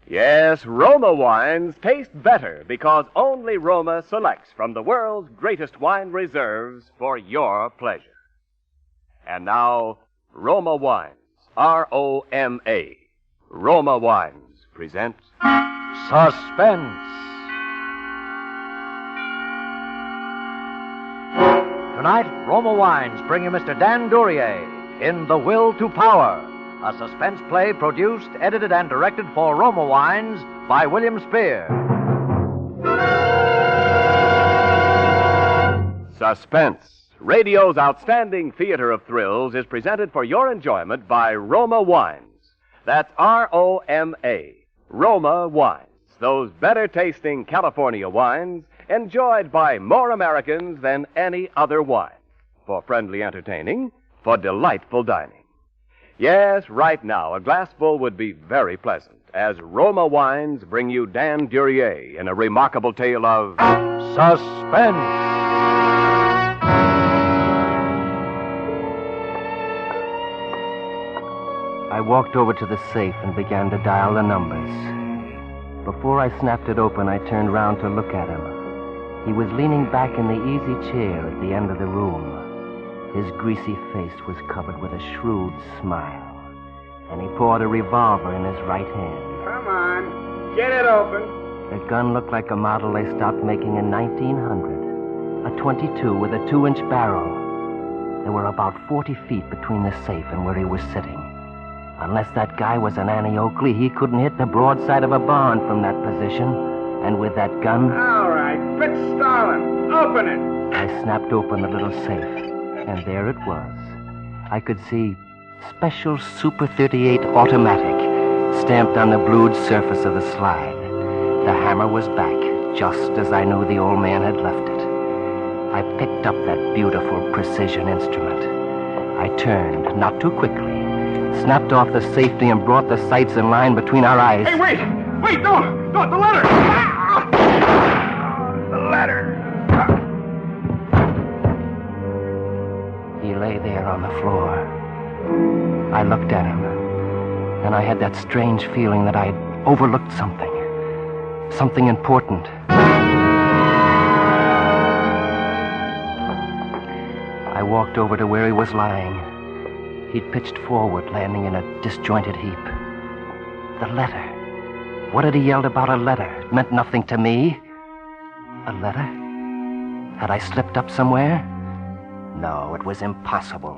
Yes, Roma wines taste better because only Roma selects from the world's greatest wine reserves for your pleasure. And now, Roma Wines, R-O-M-A. Roma Wines present Suspense. Tonight, Roma Wines bring you Mr. Dan Duryea in The Will to Power, a suspense play produced, edited, and directed for Roma Wines by William Spear. Suspense, radio's outstanding theater of thrills, is presented for your enjoyment by Roma Wines. That's R-O-M-A, Roma Wines, those better-tasting California wines enjoyed by more Americans than any other wine, for friendly entertaining, for delightful dining. Yes, right now, a glassful would be very pleasant, as Roma Wines bring you Dan Duryea in a remarkable tale of Suspense. I walked over to the safe and began to dial the numbers. Before I snapped it open, I turned round to look at him. He was leaning back in the easy chair at the end of the room. His greasy face was covered with a shrewd smile, and he poured a revolver in his right hand. Come on, get it open. The gun looked like a model they stopped making in 1900, a .22 with a 2-inch barrel. There were about 40 feet between the safe and where he was sitting. Unless that guy was an Annie Oakley, he couldn't hit the broadside of a barn from that position. And with that gun... All right, quit stalling. Open it. I snapped open the little safe, and there it was. I could see Special Super 38 Automatic stamped on the blued surface of the slide. The hammer was back, just as I knew the old man had left it. I picked up that beautiful precision instrument. I turned, not too quickly, snapped off the safety and brought the sights in line between our eyes. Hey, wait! Wait, don't! The letter! The letter! He lay there on the floor. I looked at him, and I had that strange feeling that I'd overlooked something. Something important. I walked over to where he was lying. He'd pitched forward, landing in a disjointed heap. The letter. What had he yelled about a letter? It meant nothing to me. A letter? Had I slipped up somewhere? No, it was impossible.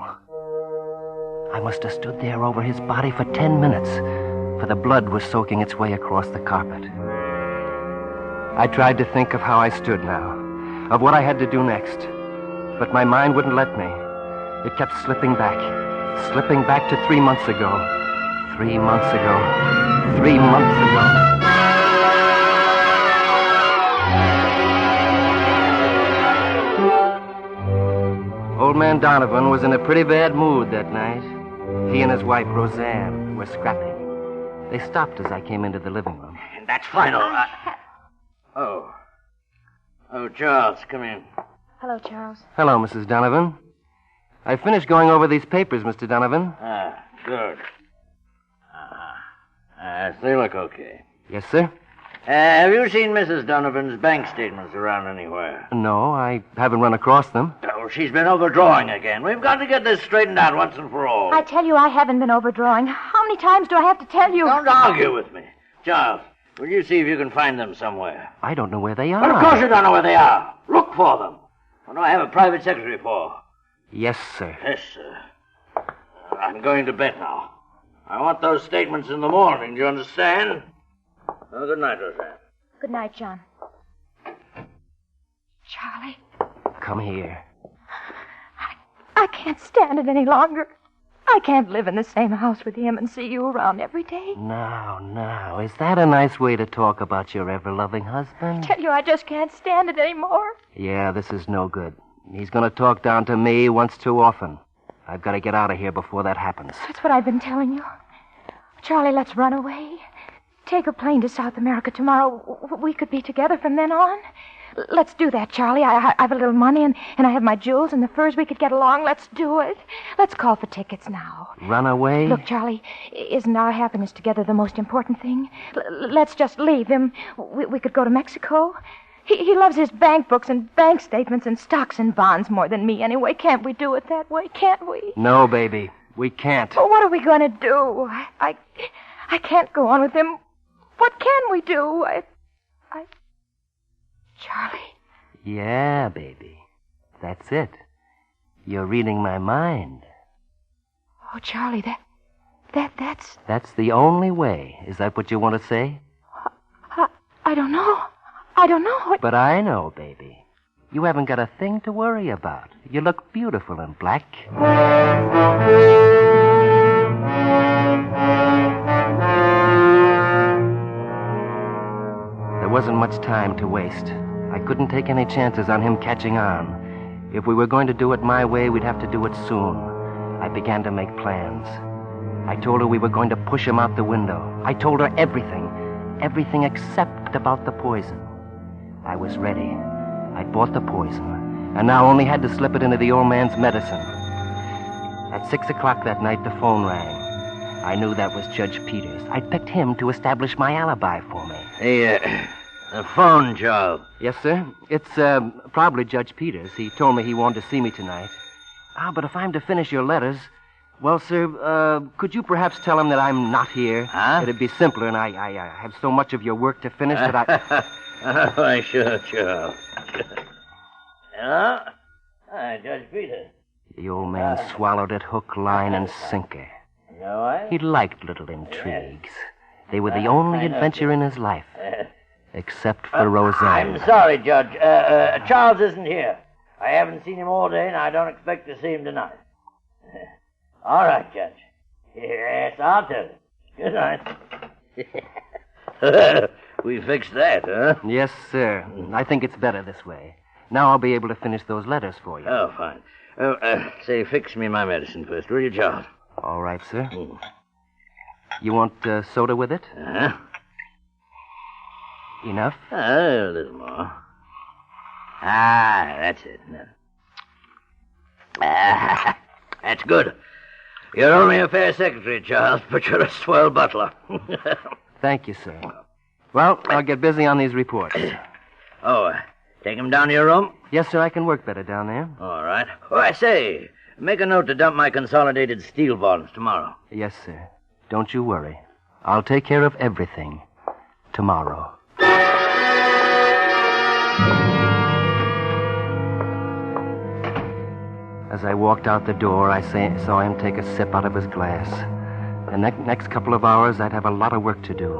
I must have stood there over his body for 10 minutes, for the blood was soaking its way across the carpet. I tried to think of how I stood now, of what I had to do next, but my mind wouldn't let me. It kept slipping back to 3 months ago. 3 months ago. 3 months ago. Old man Donovan was in a pretty bad mood that night. He and his wife, Roseanne, were scrapping. They stopped as I came into the living room. That's final. Oh, Charles, come in. Hello, Charles. Hello, Mrs. Donovan. I finished going over these papers, Mr. Donovan. Good. They look okay. Yes, sir? Have you seen Mrs. Donovan's bank statements around anywhere? No, I haven't run across them. Oh, she's been overdrawing again. We've got to get this straightened out once and for all. I tell you, I haven't been overdrawing. How many times do I have to tell you? Don't argue with me. Charles, will you see if you can find them somewhere? I don't know where they are. Well, of course you don't know where they are. Look for them. What do I have a private secretary for? Yes, sir. Yes, sir. I'm going to bed now. I want those statements in the morning, do you understand? Well, good night, Roseanne. Good night, John. Charlie. Come here. I can't stand it any longer. I can't live in the same house with him and see you around every day. Now, is that a nice way to talk about your ever-loving husband? I tell you, I just can't stand it anymore. Yeah, this is no good. He's going to talk down to me once too often. I've got to get out of here before that happens. That's what I've been telling you. Charlie, let's run away. Take a plane to South America tomorrow. We could be together from then on. Let's do that, Charlie. I have a little money, and I have my jewels and the furs. We could get along. Let's do it. Let's call for tickets now. Run away? Look, Charlie, isn't our happiness together the most important thing? Let's just leave him. We could go to Mexico. He loves his bank books and bank statements and stocks and bonds more than me anyway. Can't we do it that way? Can't we? No, baby. We can't. Well, what are we going to do? I can't go on with him. What can we do? Charlie. Yeah, baby. That's it. You're reading my mind. Oh, Charlie, that's... That's the only way. Is that what you want to say? I don't know. I don't know. But I know, baby. You haven't got a thing to worry about. You look beautiful in black. There wasn't much time to waste. I couldn't take any chances on him catching on. If we were going to do it my way, we'd have to do it soon. I began to make plans. I told her we were going to push him out the window. I told her everything except about the poison. I was ready. I bought the poison, and now only had to slip it into the old man's medicine. At 6 o'clock that night, the phone rang. I knew that was Judge Peters. I picked him to establish my alibi for me. Hey, the phone, Joe. Yes, sir. It's probably Judge Peters. He told me he wanted to see me tonight. But if I'm to finish your letters... Well, sir, could you perhaps tell him that I'm not here? Huh? It'd be simpler, and I have so much of your work to finish that I... Oh, sure. Hello? Hi, Judge Peters. The old man swallowed it hook, line, and sinker. You know what? He liked little intrigues. They were the only adventure in his life. Except for Roseanne. I'm sorry, Judge. Charles isn't here. I haven't seen him all day, and I don't expect to see him tonight. All right, Judge. Yes, I'll tell you. Good night. We fixed that, huh? Yes, sir. I think it's better this way. Now I'll be able to finish those letters for you. Oh, fine. Say, fix me my medicine first, will you, Charles? All right, sir. You want soda with it? Uh-huh. Enough? A little more. That's it. That's good. You're only a fair secretary, Charles, but you're a swell butler. Thank you, sir. Well, I'll get busy on these reports. Take him down to your room? Yes, sir, I can work better down there. All right. Oh, I say, make a note to dump my consolidated steel volumes tomorrow. Yes, sir. Don't you worry. I'll take care of everything tomorrow. As I walked out the door, I saw him take a sip out of his glass. The next couple of hours, I'd have a lot of work to do.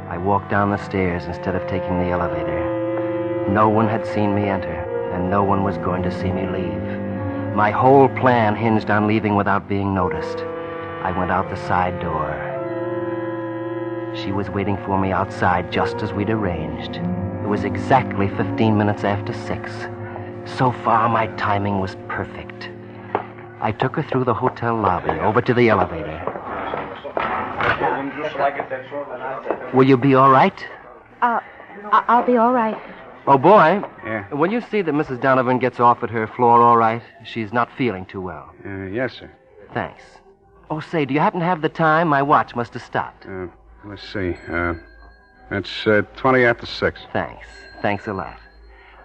I walked down the stairs instead of taking the elevator. No one had seen me enter, and no one was going to see me leave. My whole plan hinged on leaving without being noticed. I went out the side door. She was waiting for me outside just as we'd arranged. It was exactly 15 minutes after 6. So far, my timing was perfect. I took her through the hotel lobby, over to the elevator. Will you be all right? I'll be all right. Oh, boy. Yeah? Will you see that Mrs. Donovan gets off at her floor all right? She's not feeling too well. Yes, sir. Thanks. Oh, say, do you happen to have the time? My watch must have stopped. Let's see. It's 20 after 6. Thanks. Thanks a lot.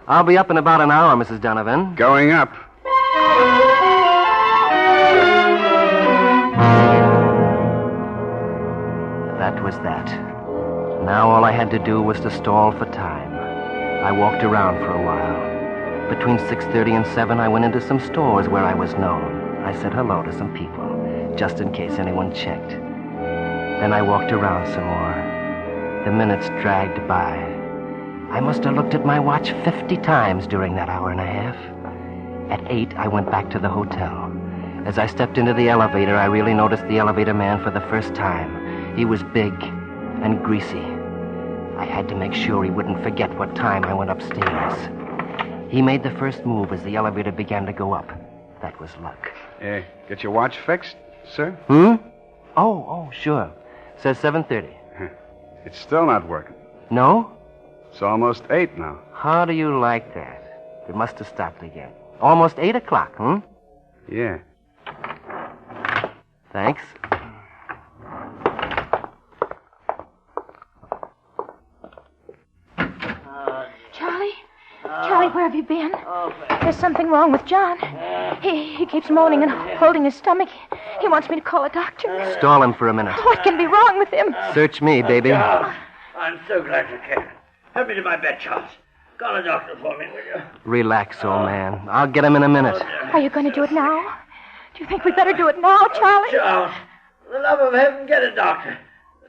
I'll be up in about an hour, Mrs. Donovan. Going up. That was that. Now all I had to do was to stall for time. I walked around for a while. Between 6:30 and 7, I went into some stores where I was known. I said hello to some people, just in case anyone checked. Then I walked around some more. The minutes dragged by. I must have looked at my watch 50 times during that hour and a half. At 8, I went back to the hotel. As I stepped into the elevator, I really noticed the elevator man for the first time. He was big and greasy. I had to make sure he wouldn't forget what time I went upstairs. He made the first move as the elevator began to go up. That was luck. Get your watch fixed, sir? Oh, sure. Says 7:30. It's still not working. No? It's almost 8 now. How do you like that? It must have stopped again. Almost 8 o'clock, Yeah. Thanks. Charlie, where have you been? There's something wrong with John. He keeps moaning and holding his stomach. He wants me to call a doctor. Stall him for a minute. What can be wrong with him? Search me, baby. Charles, I'm so glad you came. Help me to my bed, Charles. Call a doctor for me, will you? Relax, old man. I'll get him in a minute. Are you going to do it now? Do you think we better do it now, Charlie? Charles, for the love of heaven, get a doctor.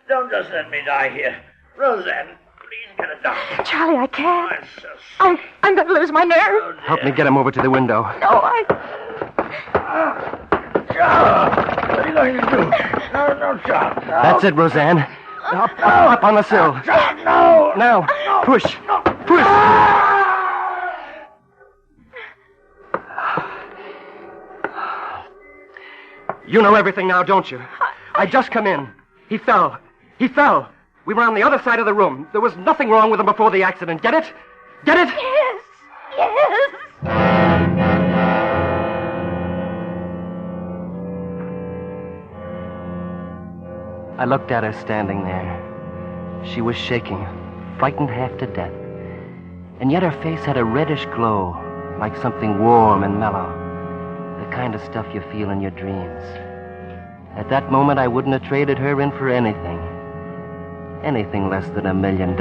Don't just let me die here. Roseanne, please get a doctor. Charlie, I can't. I'm so sick. I'm going to lose my nerve. Help me get him over to the window. No, Charles, what are you going to do? No, Charles. No. That's it, Roseanne. Up on the sill. Charles, no. Now, push. Push. You know everything now, don't you? I just come in. He fell. We were on the other side of the room. There was nothing wrong with him before the accident. Get it? Get it? Yes. I looked at her standing there. She was shaking, frightened half to death. And yet her face had a reddish glow, like something warm and mellow. The kind of stuff you feel in your dreams. At that moment, I wouldn't have traded her in for anything. Anything less than $1 million.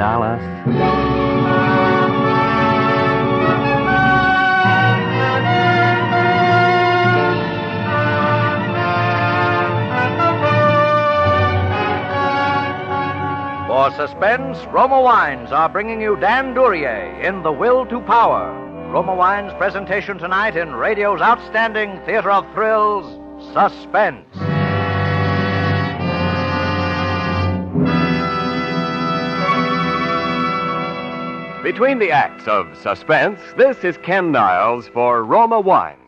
For Suspense, Roma Wines are bringing you Dan Duryea in The Will to Power. Roma Wines' presentation tonight in radio's outstanding theater of thrills, Suspense. Between the acts of Suspense, this is Ken Niles for Roma Wines.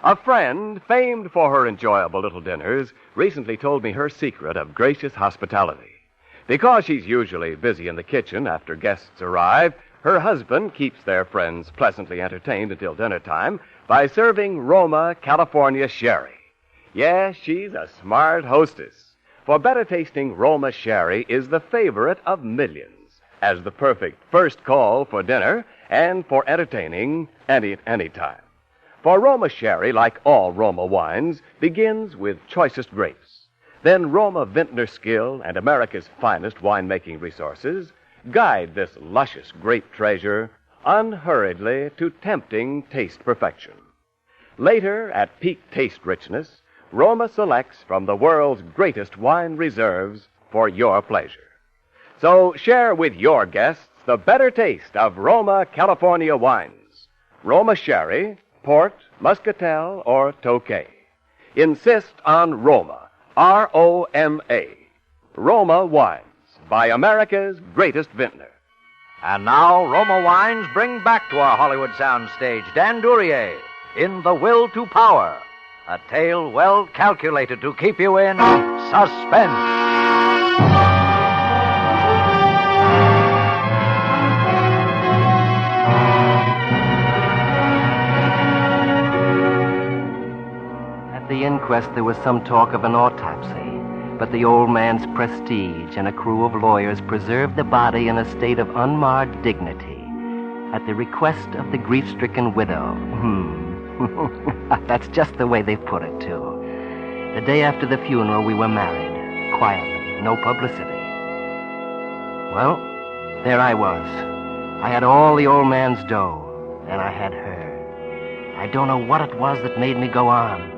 A friend, famed for her enjoyable little dinners, recently told me her secret of gracious hospitality. Because she's usually busy in the kitchen after guests arrive, her husband keeps their friends pleasantly entertained until dinner time by serving Roma, California sherry. Yes, she's a smart hostess. For better-tasting Roma sherry is the favorite of millions as the perfect first call for dinner and for entertaining any time. For Roma sherry, like all Roma wines, begins with choicest grapes. Then Roma vintner skill and America's finest winemaking resources guide this luscious grape treasure unhurriedly to tempting taste perfection. Later, at peak taste richness, Roma selects from the world's greatest wine reserves for your pleasure. So share with your guests the better taste of Roma, California wines. Roma sherry, port, muscatel, or Tokay. Insist on Roma, R-O-M-A. Roma wines, by America's greatest vintner. And now, Roma Wines bring back to our Hollywood soundstage Dan Duryea in The Will to Power, a tale well calculated to keep you in suspense. At the inquest, there was some talk of an autopsy, but the old man's prestige and a crew of lawyers preserved the body in a state of unmarred dignity at the request of the grief-stricken widow. That's just the way they put it, too. The day after the funeral, we were married, quietly, no publicity. Well, there I was. I had all the old man's dough, and I had her. I don't know what it was that made me go on.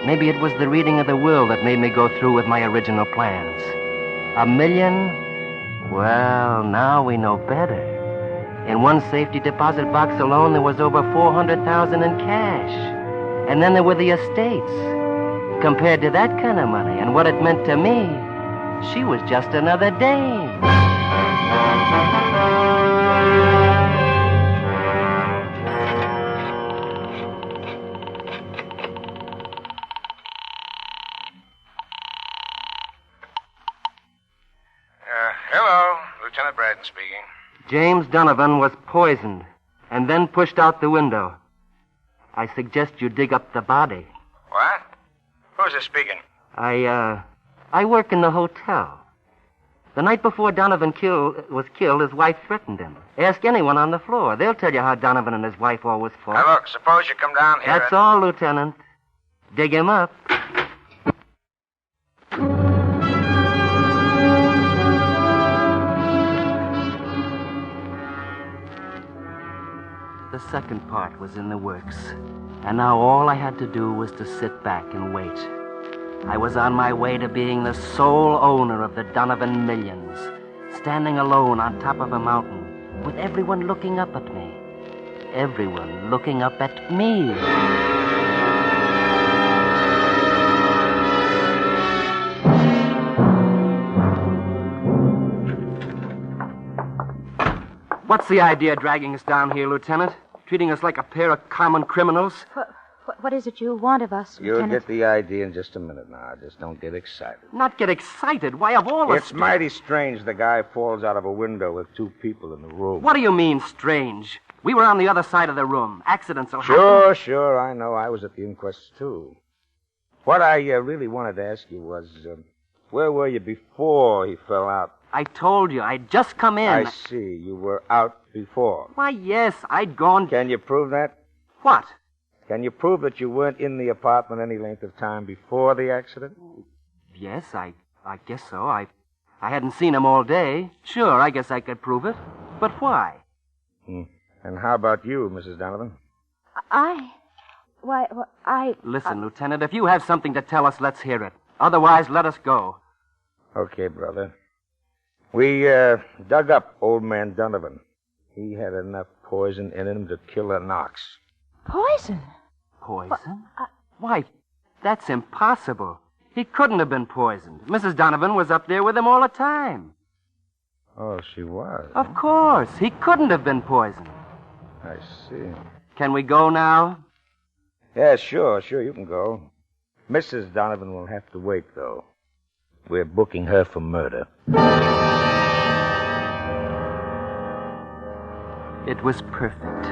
Maybe it was the reading of the will that made me go through with my original plans. $1 million? Well, now we know better. In one safety deposit box alone, there was over $400,000 in cash. And then there were the estates. Compared to that kind of money and what it meant to me, she was just another dame. Hello, Lieutenant Braden speaking. James Donovan was poisoned and then pushed out the window. I suggest you dig up the body. What? Who's this speaking? I work in the hotel. The night before Donovan was killed, his wife threatened him. Ask anyone on the floor. They'll tell you how Donovan and his wife always fought. Now, look, suppose you come down here. That's all, Lieutenant. Dig him up. The second part was in the works, and now all I had to do was to sit back and wait. I was on my way to being the sole owner of the Donovan millions, standing alone on top of a mountain, with everyone looking up at me. Everyone looking up at me. What's the idea dragging us down here, Lieutenant? Treating us like a pair of common criminals? What is it you want of us, You'll Lieutenant? get the idea in just a minute now. Just don't get excited. Not get excited? Why, of all It's mighty strange the guy falls out of a window with two people in the room. What do you mean, strange? We were on the other side of the room. Accidents will happen. Sure, I know. I was at the inquest, too. What I really wanted to ask you was, where were you before he fell out? I told you, I'd just come in. I see. You were out before. Why, yes, I'd gone... Can you prove that? What? Can you prove that you weren't in the apartment any length of time before the accident? Yes, I guess so. I hadn't seen him all day. Sure, I guess I could prove it. But why? And how about you, Mrs. Donovan? Listen, Lieutenant, if you have something to tell us, let's hear it. Otherwise, let us go. Okay, brother. We dug up old man Donovan. He had enough poison in him to kill a Knox. Poison? Poison? Why, that's impossible. He couldn't have been poisoned. Mrs. Donovan was up there with him all the time. Oh, she was? Of course. He couldn't have been poisoned. I see. Can we go now? Yeah, sure, you can go. Mrs. Donovan will have to wait, though. We're booking her for murder. It was perfect.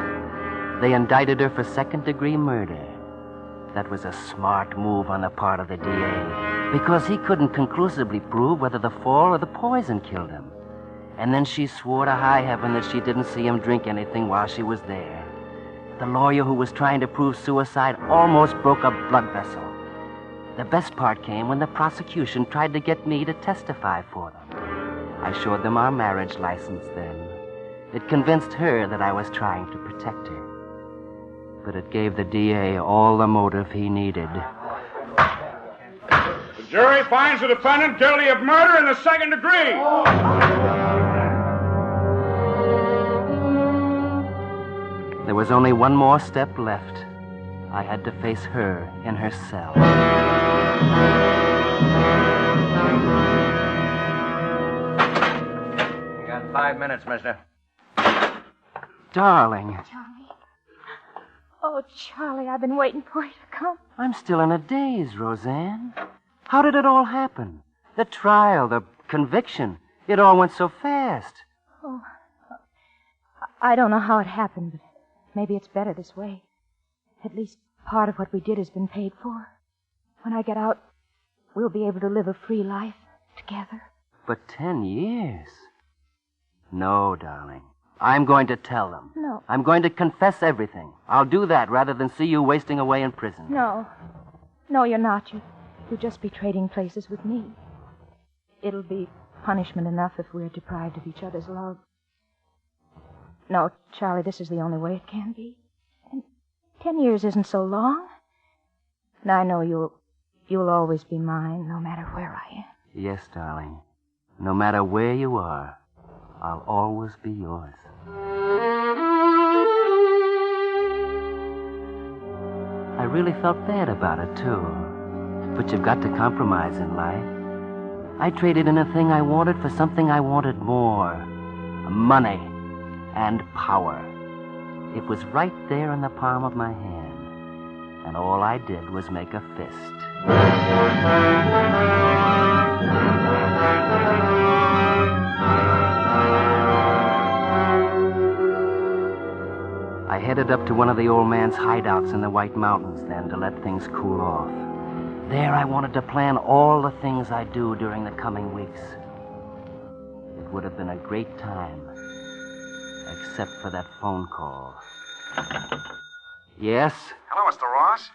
They indicted her for second-degree murder. That was a smart move on the part of the DA, because he couldn't conclusively prove whether the fall or the poison killed him. And then she swore to high heaven that she didn't see him drink anything while she was there. The lawyer who was trying to prove suicide almost broke a blood vessel. The best part came when the prosecution tried to get me to testify for them. I showed them our marriage license then. It convinced her that I was trying to protect her. But it gave the DA all the motive he needed. The jury finds the defendant guilty of murder in the second degree. There was only one more step left. I had to face her in her cell. You got 5 minutes, mister. Darling, Charlie. Oh, Charlie, I've been waiting for you to come. I'm still in a daze, Roseanne. How did it all happen? The trial, the conviction. It all went so fast. Oh, I don't know how it happened, but maybe it's better this way. At least part of what we did has been paid for. When I get out, we'll be able to live a free life together. But 10 years? No, darling. I'm going to tell them. No. I'm going to confess everything. I'll do that rather than see you wasting away in prison. No. No, you're not. You'll just be trading places with me. It'll be punishment enough if we're deprived of each other's love. No, Charlie, this is the only way it can be. And 10 years isn't so long. And I know you'll always be mine, no matter where I am. Yes, darling. No matter where you are, I'll always be yours. I really felt bad about it, too. But you've got to compromise in life. I traded in a thing I wanted for something I wanted more. Money and power. It was right there in the palm of my hand. And all I did was make a fist. headed up to one of the old man's hideouts in the White Mountains then to let things cool off. There I wanted to plan all the things I'd do during the coming weeks. It would have been a great time, except for that phone call. Yes? Hello, Mr. Ross.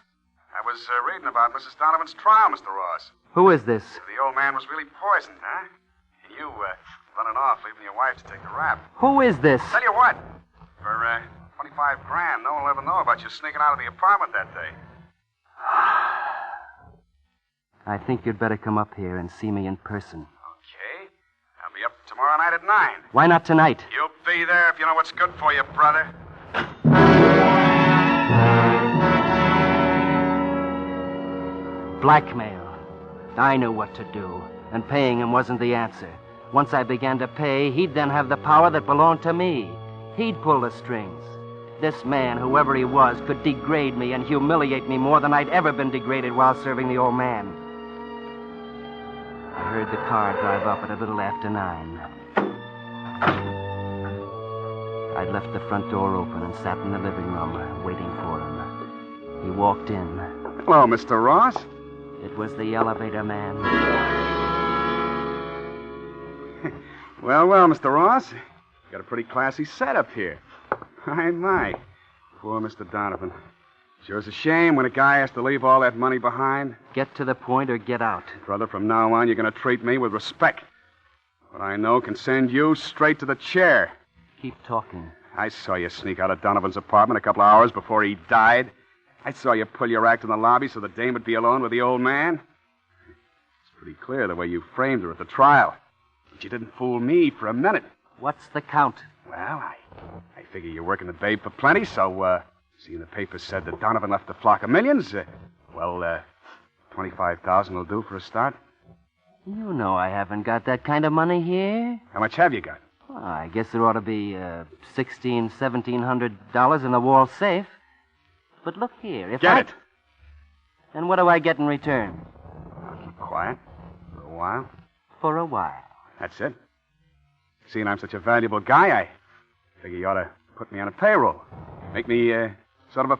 I was reading about Mrs. Donovan's trial, Mr. Ross. Who is this? The old man was really poisoned, huh? And you, running off, leaving your wife to take the rap. Who is this? Tell you what, for, 25 grand, no one will ever know about you sneaking out of the apartment that day. I think you'd better come up here and see me in person. Okay. I'll be up tomorrow night at 9. Why not tonight? You'll be there if you know what's good for you, brother. Blackmail. I knew what to do, and paying him wasn't the answer. Once I began to pay, he'd then have the power that belonged to me. He'd pull the strings. This man, whoever he was, could degrade me and humiliate me more than I'd ever been degraded while serving the old man. I heard the car drive up at a little after 9. I'd left the front door open and sat in the living room, waiting for him. He walked in. Hello, Mr. Ross. It was the elevator man. Well, Mr. Ross. Got a pretty classy setup here. My. Poor Mr. Donovan. Sure is a shame when a guy has to leave all that money behind. Get to the point or get out. Brother, from now on, you're going to treat me with respect. What I know can send you straight to the chair. Keep talking. I saw you sneak out of Donovan's apartment a couple of hours before he died. I saw you pull your act in the lobby so the dame would be alone with the old man. It's pretty clear the way you framed her at the trial. But you didn't fool me for a minute. What's the count? Well, I figure you're working the babe for plenty, so, seeing the paper said that Donovan left a flock of millions, $25,000 will do for a start. You know I haven't got that kind of money here. How much have you got? Well, I guess there ought to be $1,600, $1,700 in the wall safe. But look here, if Get it! And what do I get in return? I'll keep quiet for a while. For a while. That's it. Seeing I'm such a valuable guy, I figure you ought to put me on a payroll. Make me sort of a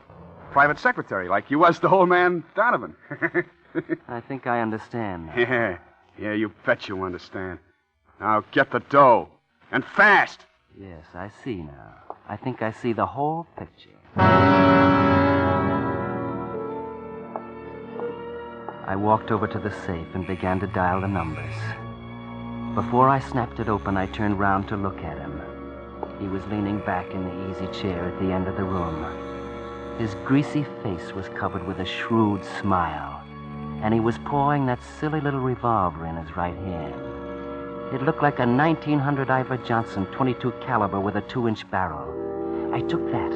private secretary, like you was to old man Donovan. I think I understand. Yeah, you bet you understand. Now get the dough. And fast. Yes, I see now. I think I see the whole picture. I walked over to the safe and began to dial the numbers. Before I snapped it open, I turned round to look at him. He was leaning back in the easy chair at the end of the room. His greasy face was covered with a shrewd smile, and he was pawing that silly little revolver in his right hand. It looked like a 1900 Ivor Johnson .22 caliber with a 2-inch barrel. I took that,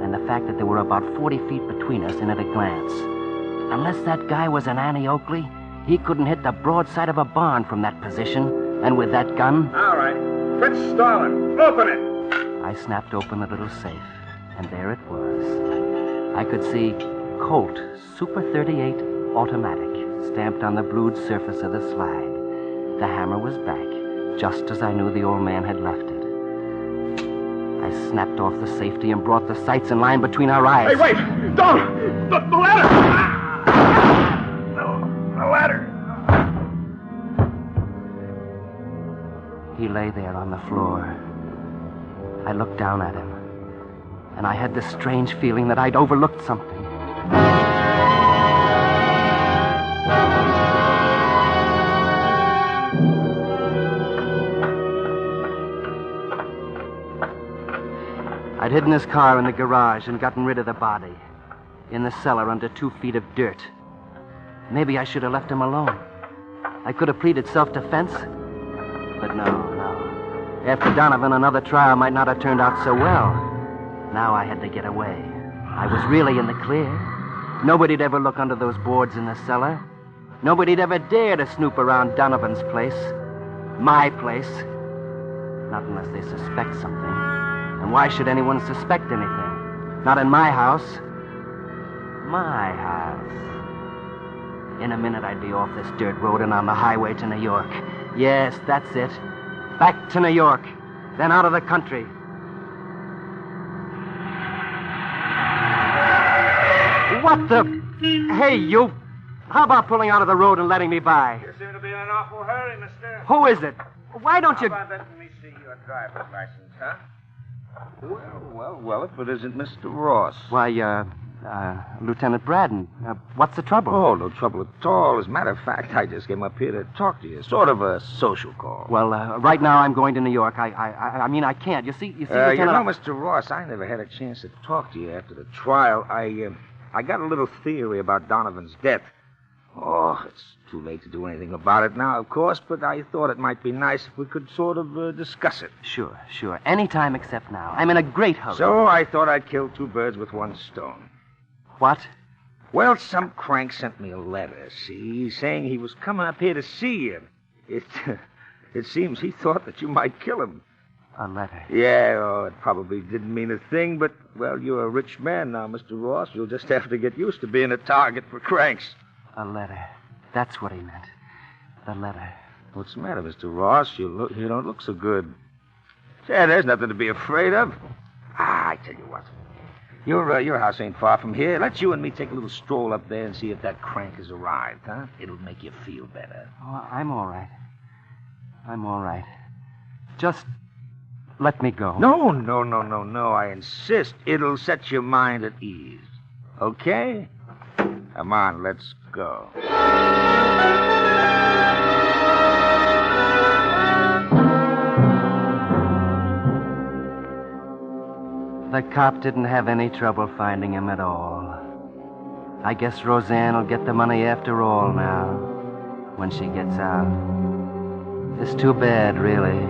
and the fact that there were about 40 feet between us in at a glance. Unless that guy was an Annie Oakley, he couldn't hit the broadside of a barn from that position. And with that gun... All right. Fritz Stalin, open it! I snapped open the little safe, and there it was. I could see Colt Super 38 Automatic stamped on the blued surface of the slide. The hammer was back, just as I knew the old man had left it. I snapped off the safety and brought the sights in line between our eyes. Hey, wait! Don't! The ladder! The ladder! He lay there on the floor. I looked down at him, and I had this strange feeling that I'd overlooked something. I'd hidden his car in the garage and gotten rid of the body. In the cellar under 2 feet of dirt. Maybe I should have left him alone. I could have pleaded self-defense. But no. After Donovan, another trial might not have turned out so well. Now I had to get away. I was really in the clear. Nobody'd ever look under those boards in the cellar. Nobody'd ever dare to snoop around Donovan's place. My place. Not unless they suspect something. And why should anyone suspect anything? Not in my house. My house. In a minute, I'd be off this dirt road and on the highway to New York. Yes, that's it. Back to New York. Then out of the country. What the... Hey, you... How about pulling out of the road and letting me by? You seem to be in an awful hurry, mister. Who is it? Why don't you... How about letting me see your driver's license, huh? Well, if it isn't Mr. Ross. Why, Lieutenant Braddon, what's the trouble? Oh, no trouble at all. As a matter of fact, I just came up here to talk to you. Sort of a social call. Well, right now I'm going to New York. I mean, I can't. You see, Lieutenant... You know, Mr. Ross, I never had a chance to talk to you after the trial. I got a little theory about Donovan's death. Oh, it's too late to do anything about it now, of course, but I thought it might be nice if we could sort of discuss it. Sure. Anytime except now. I'm in a great hurry. So I thought I'd kill two birds with one stone. What? Well, some crank sent me a letter, see, saying he was coming up here to see you. It seems he thought that you might kill him. A letter? Yeah, it probably didn't mean a thing, but, well, you're a rich man now, Mr. Ross. You'll just have to get used to being a target for cranks. A letter. That's what he meant. The letter. What's the matter, Mr. Ross? You don't look so good. Say, there's nothing to be afraid of. I tell you what. Your house ain't far from here. Let's you and me take a little stroll up there and see if that crank has arrived, huh? It'll make you feel better. Oh, I'm all right. Just let me go. No. I insist. It'll set your mind at ease. Okay? Come on, let's go. The cop didn't have any trouble finding him at all. I guess Roseanne will get the money after all now, when she gets out. It's too bad, really.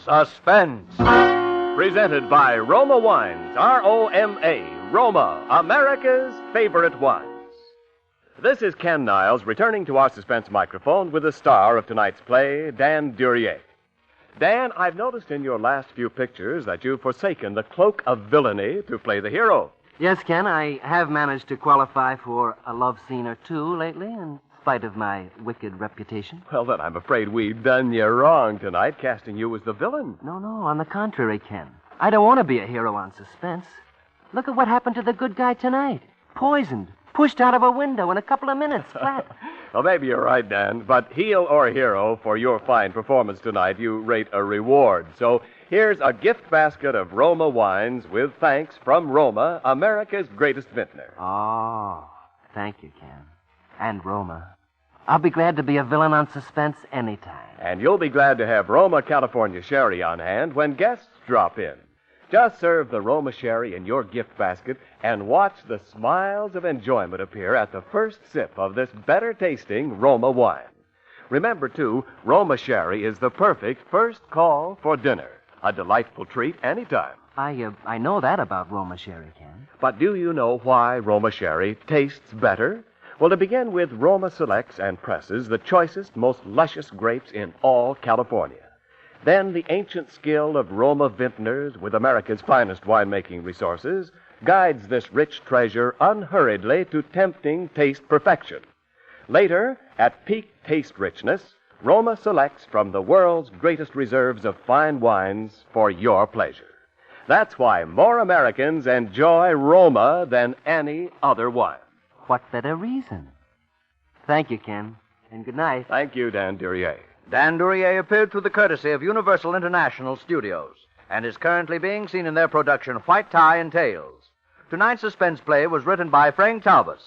Suspense. Presented by Roma Wines, R-O-M-A, Roma, America's favorite wines. This is Ken Niles returning to our Suspense microphone with the star of tonight's play, Dan Duryea. Dan, I've noticed in your last few pictures that you've forsaken the cloak of villainy to play the hero. Yes, Ken, I have managed to qualify for a love scene or two lately, in spite of my wicked reputation. Well, then I'm afraid we've done you wrong tonight, casting you as the villain. No, on the contrary, Ken. I don't want to be a hero on Suspense. Look at what happened to the good guy tonight. Poisoned. Pushed out of a window in a couple of minutes, flat. Well, maybe you're right, Dan, but heel or hero, for your fine performance tonight, you rate a reward. So here's a gift basket of Roma wines with thanks from Roma, America's greatest vintner. Oh, thank you, Ken. And Roma. I'll be glad to be a villain on Suspense anytime. And you'll be glad to have Roma California Sherry on hand when guests drop in. Just serve the Roma Sherry in your gift basket and watch the smiles of enjoyment appear at the first sip of this better-tasting Roma wine. Remember, too, Roma Sherry is the perfect first call for dinner. A delightful treat anytime. I know that about Roma Sherry, Ken. But do you know why Roma Sherry tastes better? Well, to begin with, Roma selects and presses the choicest, most luscious grapes in all California. Then the ancient skill of Roma vintners with America's finest winemaking resources guides this rich treasure unhurriedly to tempting taste perfection. Later, at peak taste richness, Roma selects from the world's greatest reserves of fine wines for your pleasure. That's why more Americans enjoy Roma than any other wine. What better reason? Thank you, Ken, and good night. Thank you, Dan Duryea. Dan Duryea appeared through the courtesy of Universal International Studios and is currently being seen in their production White Tie and Tails. Tonight's suspense play was written by Frank Talbus.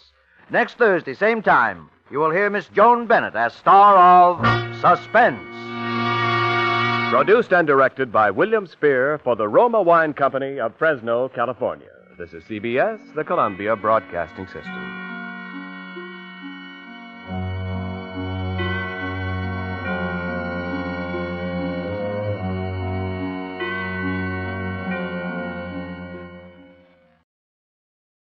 Next Thursday, same time, you will hear Miss Joan Bennett as star of Suspense. Produced and directed by William Spear for the Roma Wine Company of Fresno, California. This is CBS, the Columbia Broadcasting System.